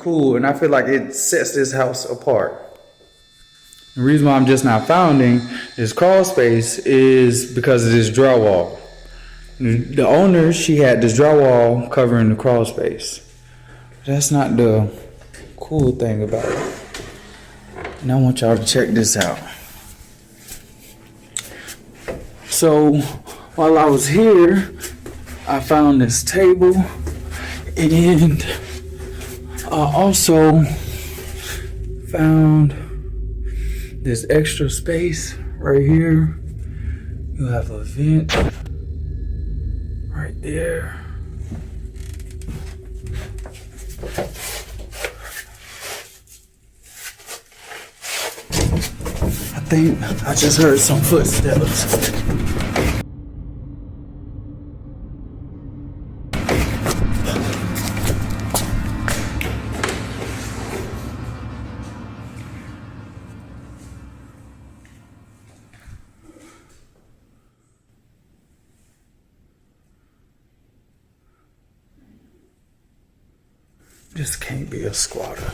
cool, and I feel like it sets this house apart. The reason why I'm just not founding this crawl space is because of this drywall. The owner, she had this drywall covering the crawl space. That's not the cool thing about it. And I want y'all to check this out. So while I was here, I found this table, and I also found this extra space right here. You have a vent right there. I think I just heard some footsteps. This can't be a squatter.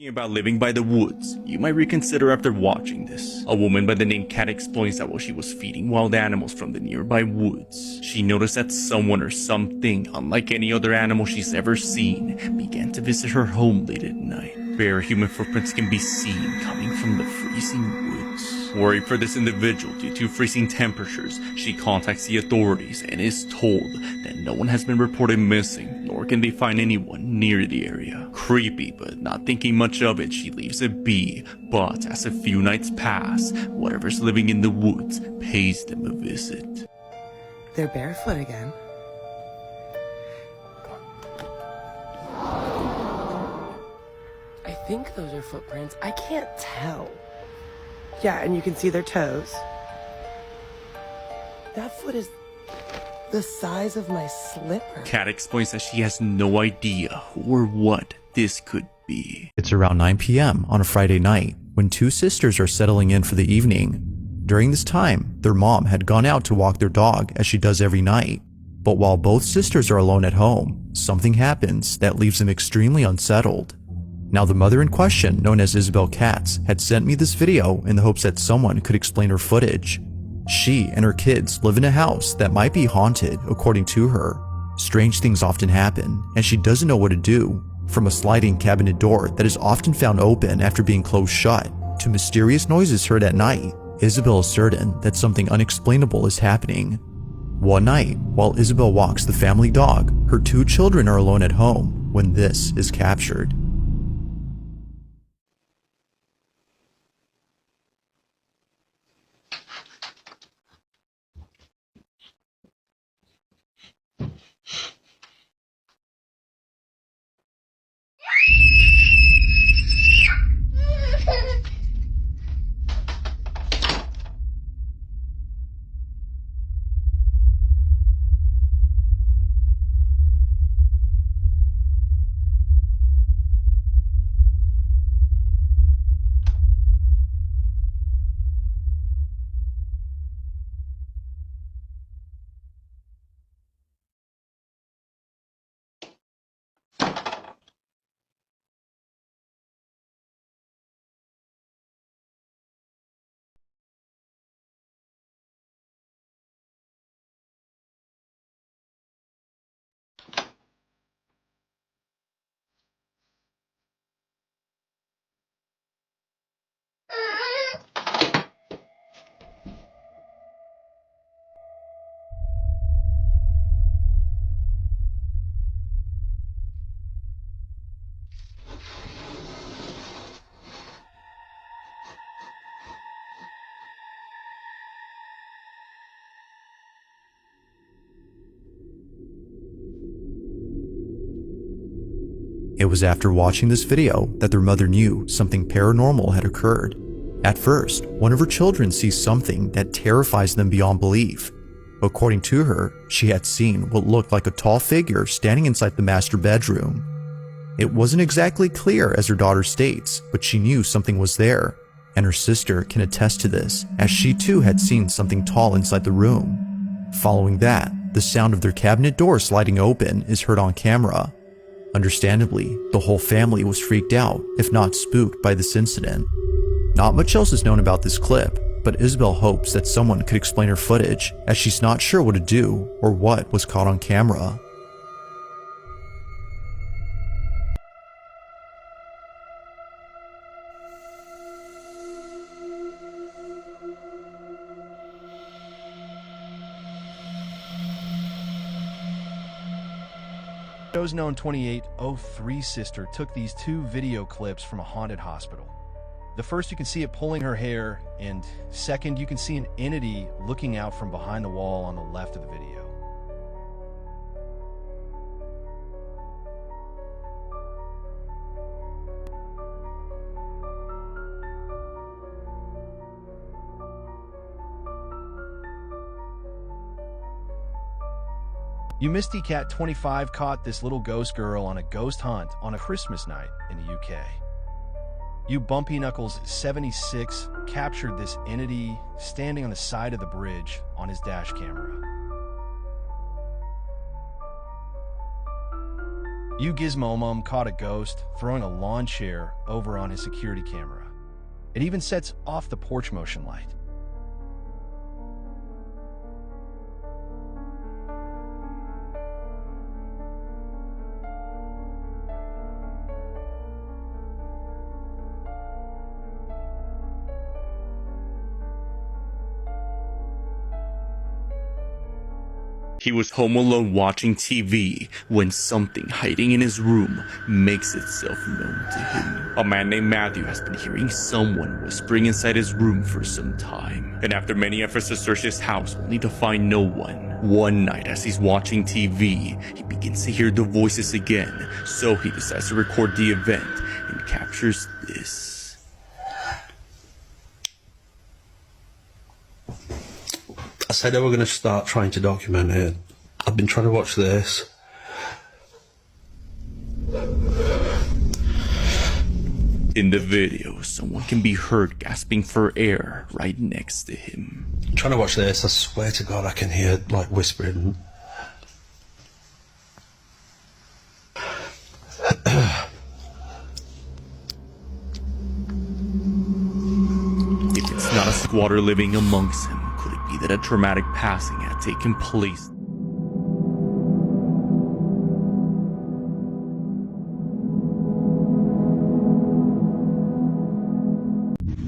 About living by the woods, you might reconsider after watching this. A woman by the name Kat explains that while she was feeding wild animals from the nearby woods, she noticed that someone or something, unlike any other animal she's ever seen, began to visit her home late at night. Bare human footprints can be seen coming from the freezing woods. Worried for this individual due to freezing temperatures, she contacts the authorities and is told that no one has been reported missing, nor can they find anyone near the area. Creepy, but not thinking much of it, she leaves it be. But as a few nights pass, whatever's living in the woods pays them a visit. They're barefoot again. I think those are footprints. I can't tell. Yeah, and you can see their toes. That foot is the size of my slipper. Kat explains that she has no idea who or what this could be. It's around 9 p.m. on a Friday night when two sisters are settling in for the evening. During this time, their mom had gone out to walk their dog as she does every night. But while both sisters are alone at home, something happens that leaves them extremely unsettled. Now, the mother in question, known as Isabel Katz, had sent me this video in the hopes that someone could explain her footage. She and her kids live in a house that might be haunted, according to her. Strange things often happen, and she doesn't know what to do. From a sliding cabinet door that is often found open after being closed shut, to mysterious noises heard at night, Isabel is certain that something unexplainable is happening. One night, while Isabel walks the family dog, her two children are alone at home when this is captured. It was after watching this video that their mother knew something paranormal had occurred. At first, one of her children sees something that terrifies them beyond belief. According to her, she had seen what looked like a tall figure standing inside the master bedroom. It wasn't exactly clear as her daughter states, but she knew something was there, and her sister can attest to this as she too had seen something tall inside the room. Following that, the sound of their cabinet door sliding open is heard on camera. Understandably, the whole family was freaked out, if not spooked, by this incident. Not much else is known about this clip, but Isabel hopes that someone could explain her footage, as she's not sure what to do or what was caught on camera. Joe's known 2803 sister took these two video clips from a haunted hospital. The first, you can see it pulling her hair, and second, you can see an entity looking out from behind the wall on the left of the video. You Misty Cat 25 caught this little ghost girl on a ghost hunt on a Christmas night in the UK. You Bumpy Knuckles 76 captured this entity standing on the side of the bridge on his dash camera. You Gizmo Mum caught a ghost throwing a lawn chair over on his security camera. It even sets off the porch motion light. He was home alone watching TV when something hiding in his room makes itself known to him. A man named Matthew has been hearing someone whispering inside his room for some time. And after many efforts to search his house only to find no one night as he's watching TV, he begins to hear the voices again. So he decides to record the event and captures this. I said I were going to start trying to document it. I've been trying to watch this. In the video, someone can be heard gasping for air right next to him. I'm trying to watch this. I swear to God I can hear, like, whispering. If it's not a squatter living amongst him, could it be that a traumatic passing had taken place?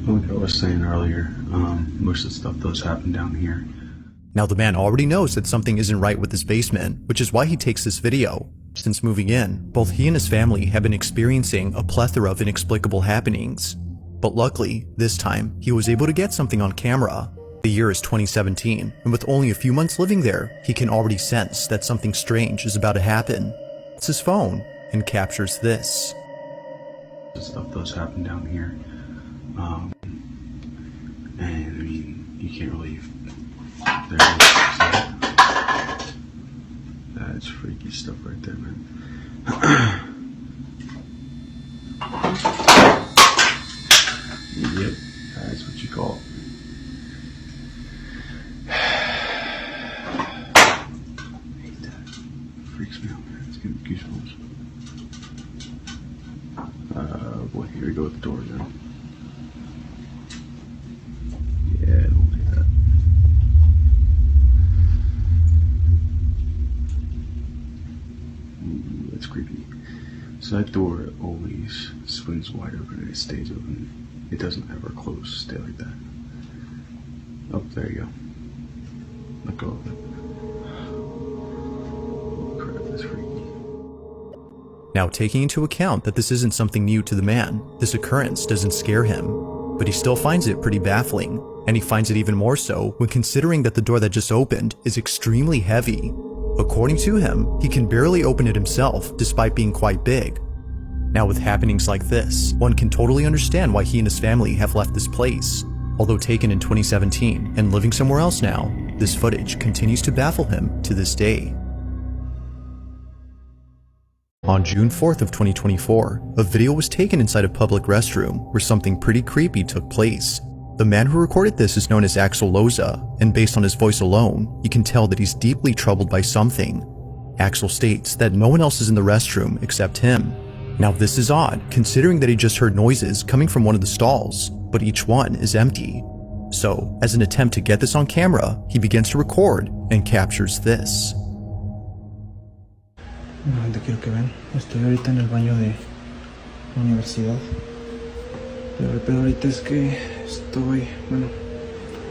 Like I was saying earlier, most of the stuff does happen down here. Now the man already knows that something isn't right with his basement, which is why he takes this video. Since moving in, both he and his family have been experiencing a plethora of inexplicable happenings. But luckily, this time, he was able to get something on camera. The year is 2017, and with only a few months living there, he can already sense that something strange is about to happen. It's his phone, and captures this. This stuff does happen down here. And I mean, you can't really. There it is. That's freaky stuff right there, man. Yep, that's what you call it. I hate that. Freaks me out, man. It's giving me goosebumps. Boy, here we go with the door now. Yeah, don't like that. Ooh, that's creepy. So that door always swings wide open and it stays open. It doesn't ever close, stay like that. Oh, there you go. Let go of it. Oh crap, that's freaky. Now, taking into account that this isn't something new to the man, this occurrence doesn't scare him, but he still finds it pretty baffling, and he finds it even more so when considering that the door that just opened is extremely heavy. According to him, he can barely open it himself despite being quite big. Now with happenings like this, one can totally understand why he and his family have left this place. Although taken in 2017 and living somewhere else now, This footage continues to baffle him to this day. On June 4th of 2024, a video was taken inside a public restroom where something pretty creepy took place. The man who recorded this is known as Axel Loza, and based on his voice alone, you can tell that he's deeply troubled by something. Axel states that no one else is in the restroom except him. Now this is odd, considering that he just heard noises coming from one of the stalls, but each one is empty. So, as an attempt to get this on camera, he begins to record and captures this. Te quiero que vean, estoy ahorita en el baño de la universidad. Pero el pedo ahorita es que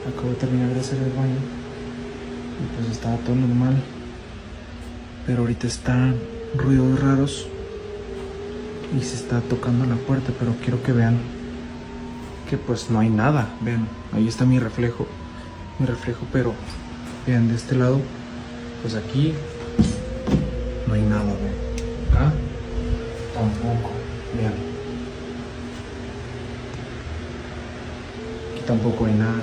acabo de terminar de hacer el baño y pues estaba todo normal. Pero ahorita están ruidos raros y se está tocando la puerta, pero quiero que vean que pues no hay nada. Vean, ahí está mi reflejo, pero vean de este lado, pues aquí no hay nada, vean. Acá tampoco, vean. Aquí tampoco hay nada.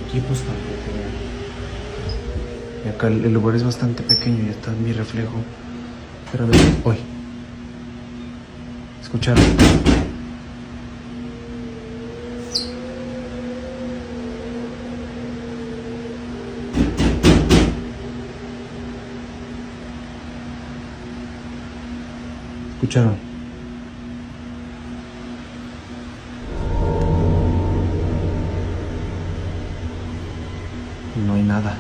Aquí pues tampoco, vean. Y acá el lugar es bastante pequeño y está mi reflejo. Pero a ver, hoy. ¿Escucharon? ¿Escucharon? No hay nada.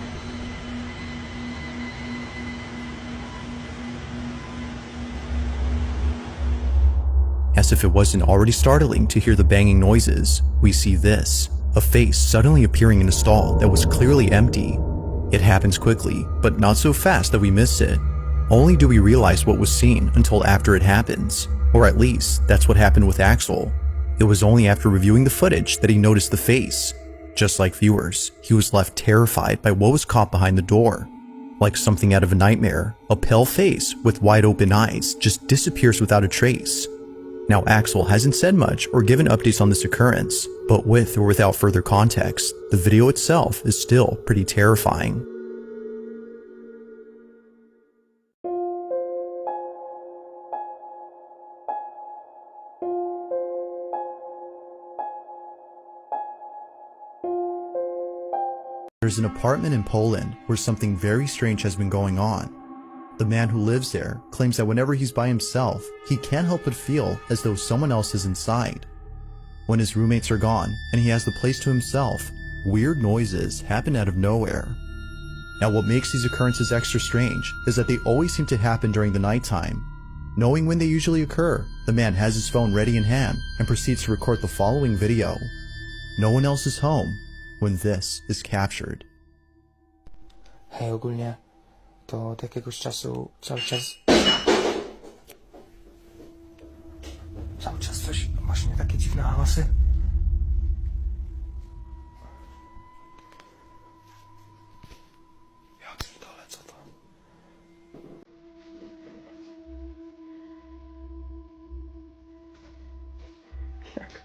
As if it wasn't already startling to hear the banging noises, we see this, a face suddenly appearing in a stall that was clearly empty. It happens quickly, but not so fast that we miss it. Only do we realize what was seen until after it happens, or at least that's what happened with Axel. It was only after reviewing the footage that he noticed the face. Just like viewers, he was left terrified by what was caught behind the door. Like something out of a nightmare, a pale face with wide open eyes just disappears without a trace. Now Axel hasn't said much or given updates on this occurrence, but with or without further context, the video itself is still pretty terrifying. There's an apartment in Poland where something very strange has been going on. The man who lives there claims that whenever he's by himself, he can't help but feel as though someone else is inside. When his roommates are gone and he has the place to himself, weird noises happen out of nowhere. Now what makes these occurrences extra strange is that they always seem to happen during the nighttime. Knowing when they usually occur, the man has his phone ready in hand and proceeds to record the following video. No one else is home when this is captured. Hej, ogólnie to od jakiegoś czasu cały czas coś, właśnie takie dziwne hałasy. Ja pierdolę, co to? Jak?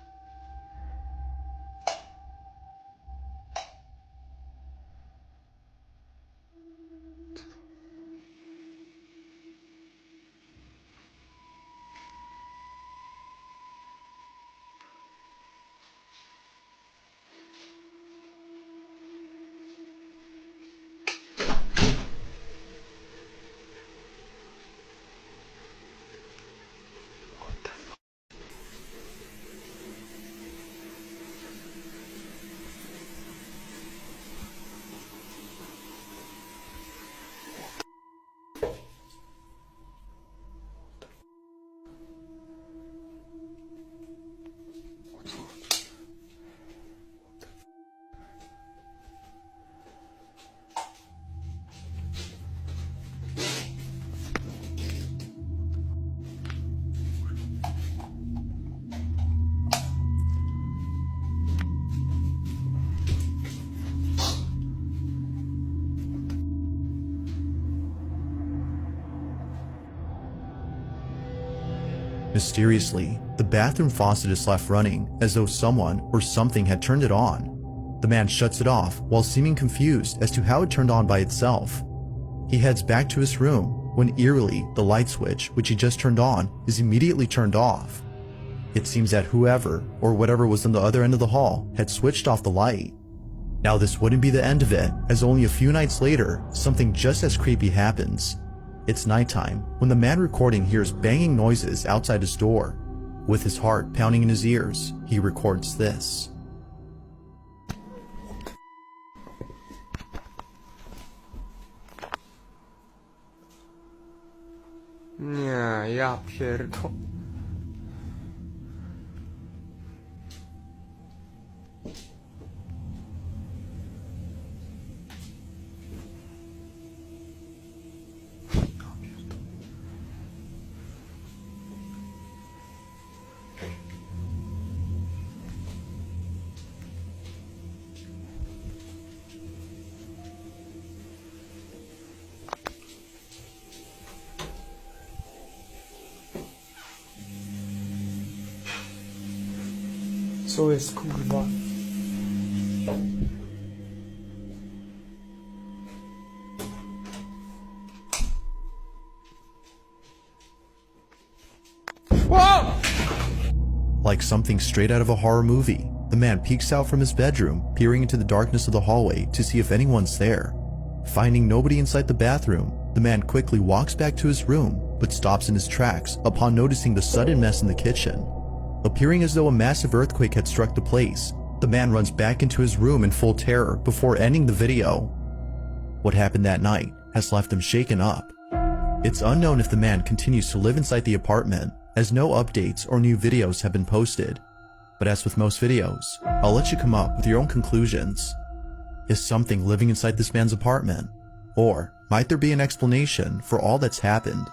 Mysteriously, the bathroom faucet is left running as though someone or something had turned it on. The man shuts it off while seeming confused as to how it turned on by itself. He heads back to his room when eerily the light switch, which he just turned on, is immediately turned off. It seems that whoever or whatever was on the other end of the hall had switched off the light. Now this wouldn't be the end of it, as only a few nights later, something just as creepy happens. It's nighttime when the man recording hears banging noises outside his door. With his heart pounding in his ears, he records this. Nie, ja pierdol... Co jest, kurwa? Like something straight out of a horror movie, the man peeks out from his bedroom, peering into the darkness of the hallway to see if anyone's there. Finding nobody inside the bathroom, the man quickly walks back to his room, but stops in his tracks upon noticing the sudden mess in the kitchen. Appearing as though a massive earthquake had struck the place, the man runs back into his room in full terror before ending the video. What happened that night has left him shaken up. It's unknown if the man continues to live inside the apartment, as no updates or new videos have been posted. But as with most videos, I'll let you come up with your own conclusions. Is something living inside this man's apartment? Or might there be an explanation for all that's happened?